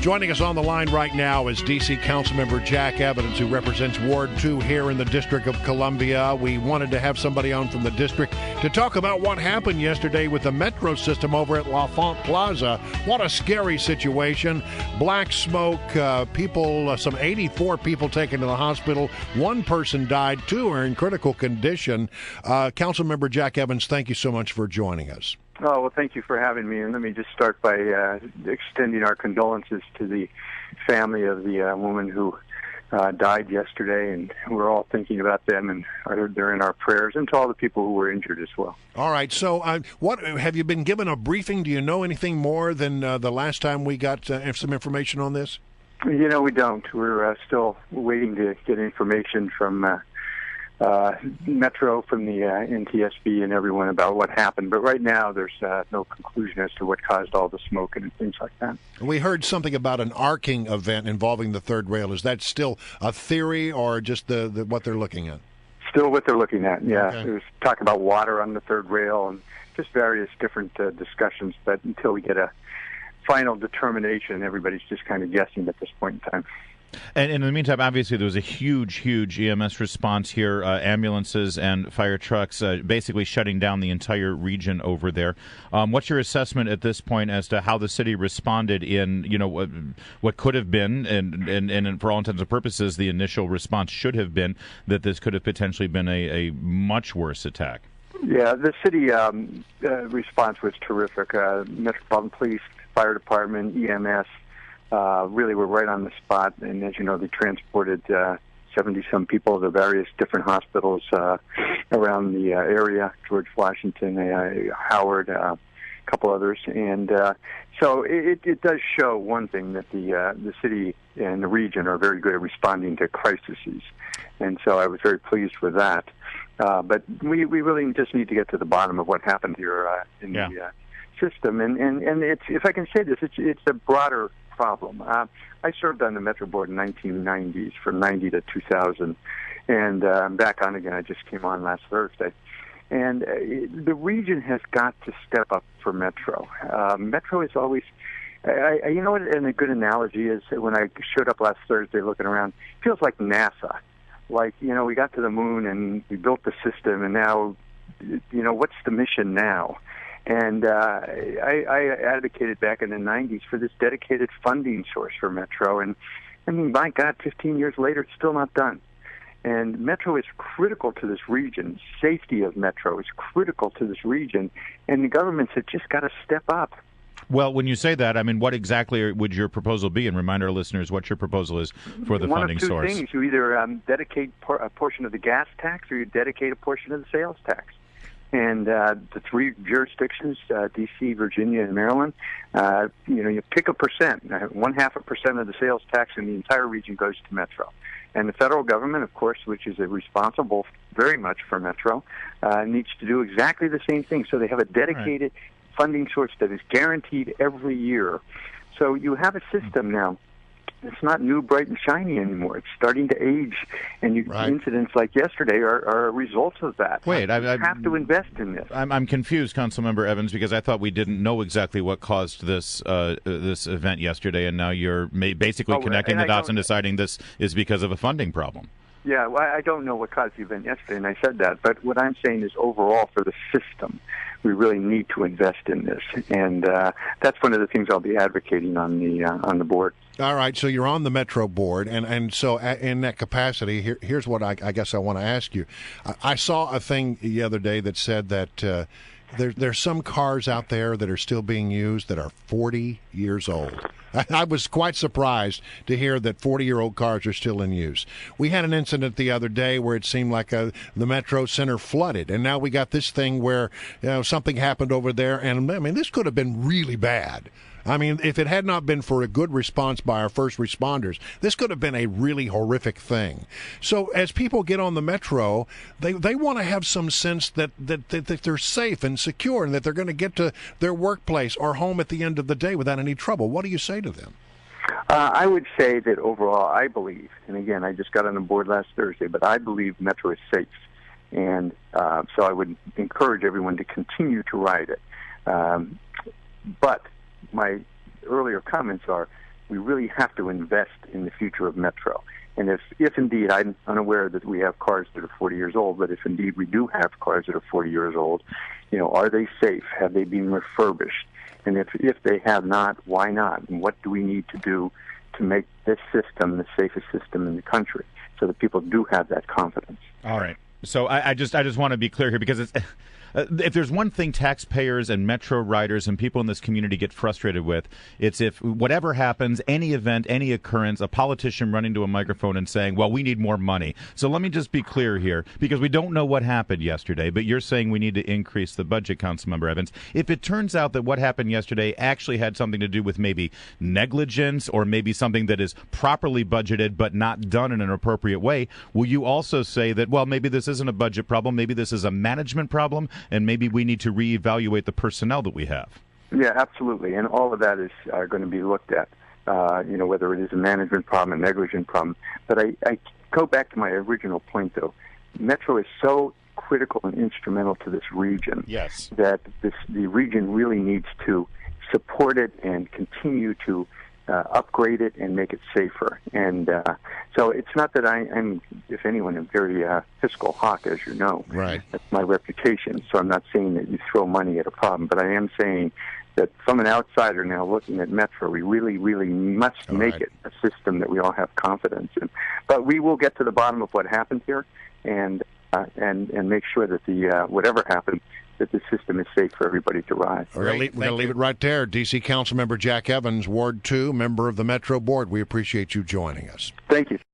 Joining us on the line right now is D.C. Councilmember Jack Evans, who represents Ward 2 here in the District of Columbia. We wanted to have somebody on from the district to talk about what happened yesterday with the metro system over at L'Enfant Plaza. What a scary situation. Black smoke, people, some 84 people taken to the hospital. One person died, two are in critical condition. Councilmember Jack Evans, thank you so much for joining us. Oh, well, thank you for having me. And let me just start by extending our condolences to the family of the woman who died yesterday. And we're all thinking about them, and they're in our prayers, and to all the people who were injured as well. All right. So what have you been given a briefing? Do you know anything more than the last time we got some information on this? You know, we don't. We're still waiting to get information from Metro, from the NTSB and everyone about what happened. But right now there's no conclusion as to what caused all the smoke and things like that. We heard something about an arcing event involving the third rail. Is that still a theory or just the what they're looking at? Still what they're looking at, yeah. Okay. There's talk about water on the third rail and just various different discussions, but until we get a final determination, everybody's just kind of guessing at this point in time. And in the meantime, obviously, there was a huge EMS response here, ambulances and fire trucks basically shutting down the entire region over there. What's your assessment at this point as to how the city responded in, what could have been, and for all intents and purposes, the initial response should have been that this could have potentially been a much worse attack? Yeah, the city response was terrific. Metropolitan Police, Fire Department, EMS, really were right on the spot, and as you know, they transported 70-some people to various different hospitals around the area, George Washington, Howard, a couple others, and so it does show one thing, that the city and the region are very good at responding to crises, and so I was very pleased with that. But we really just need to get to the bottom of what happened here in the system, and it's, if I can say this, it's a broader problem. I served on the Metro Board in 1990s, from 90 to 2000, and I'm back on again. I just came on last Thursday. And the region has got to step up for Metro. Metro is always, you know what, and a good analogy is, when I showed up last Thursday looking around, it feels like NASA. Like, we got to the moon and we built the system, and now, what's the mission now? And I advocated back in the 90s for this dedicated funding source for Metro. And, I mean, my God, 15 years later, it's still not done. And Metro is critical to this region. Safety of Metro is critical to this region. And the governments have just got to step up. Well, when you say that, I mean, what exactly would your proposal be? And remind our listeners what your proposal is for the funding source. One of two things. You either dedicate a portion of the gas tax, or you dedicate a portion of the sales tax. And the three jurisdictions, D.C., Virginia, and Maryland, you pick a percent. 0.5% of the sales tax in the entire region goes to Metro. And the federal government, of course, which is responsible very much for Metro, needs to do exactly the same thing. So they have a dedicated funding source that is guaranteed every year. So you have a system now. It's not new, bright, and shiny anymore. It's starting to age, and incidents like yesterday are results of that. Wait, I have to invest in this. I'm confused, Councilmember Evans, because I thought we didn't know exactly what caused this this event yesterday, and now you're basically connecting the dots and deciding this is because of a funding problem. Yeah, well, I don't know what caused the event yesterday, and I said that. But what I'm saying is, overall, for the system, we really need to invest in this, and that's one of the things I'll be advocating on the board. All right, so you're on the Metro Board, and so in that capacity, here's what I guess I want to ask you. I saw a thing the other day that said that there's some cars out there that are still being used that are 40 years old. I was quite surprised to hear that 40-year-old cars are still in use. We had an incident the other day where it seemed like the Metro Center flooded, and now we got this thing where something happened over there, and I mean, this could have been really bad. I mean, if it had not been for a good response by our first responders, this could have been a really horrific thing. So as people get on the Metro, they want to have some sense that they're safe and secure and that they're going to get to their workplace or home at the end of the day without any trouble. What do you say to them? I would say that overall, I believe, and again, I just got on the board last Thursday, but I believe Metro is safe. And so I would encourage everyone to continue to ride it. But my earlier comments are, we really have to invest in the future of Metro. And if indeed, I'm unaware that we have cars that are 40 years old, but if indeed we do have cars that are 40 years old, are they safe? Have they been refurbished? And if they have not, why not? And what do we need to do to make this system the safest system in the country so that people do have that confidence? All right. So I just want to be clear here, because it's if there's one thing taxpayers and Metro riders and people in this community get frustrated with, it's if whatever happens, any event, any occurrence, a politician running to a microphone and saying, well, we need more money. So let me just be clear here, because we don't know what happened yesterday, but you're saying we need to increase the budget, Councilmember Evans. If it turns out that what happened yesterday actually had something to do with maybe negligence or maybe something that is properly budgeted but not done in an appropriate way, will you also say that, well, maybe this isn't a budget problem, maybe this is a management problem, and maybe we need to reevaluate the personnel that we have? Yeah, absolutely. And all of that is going to be looked at, whether it is a management problem, a negligent problem. But I go back to my original point, though. Metro is so critical and instrumental to this region that the region really needs to support it and continue to upgrade it and make it safer. And so it's not that I'm, if anyone, a very fiscal hawk, as you know. Right. That's my reputation. So I'm not saying that you throw money at a problem, but I am saying that from an outsider now looking at Metro, we really, really must make it a system that we all have confidence in. But we will get to the bottom of what happened here and make sure that the whatever happens, that the system is safe for everybody to ride. We're going to leave it right there. D.C. Councilmember Jack Evans, Ward 2, member of the Metro Board. We appreciate you joining us. Thank you.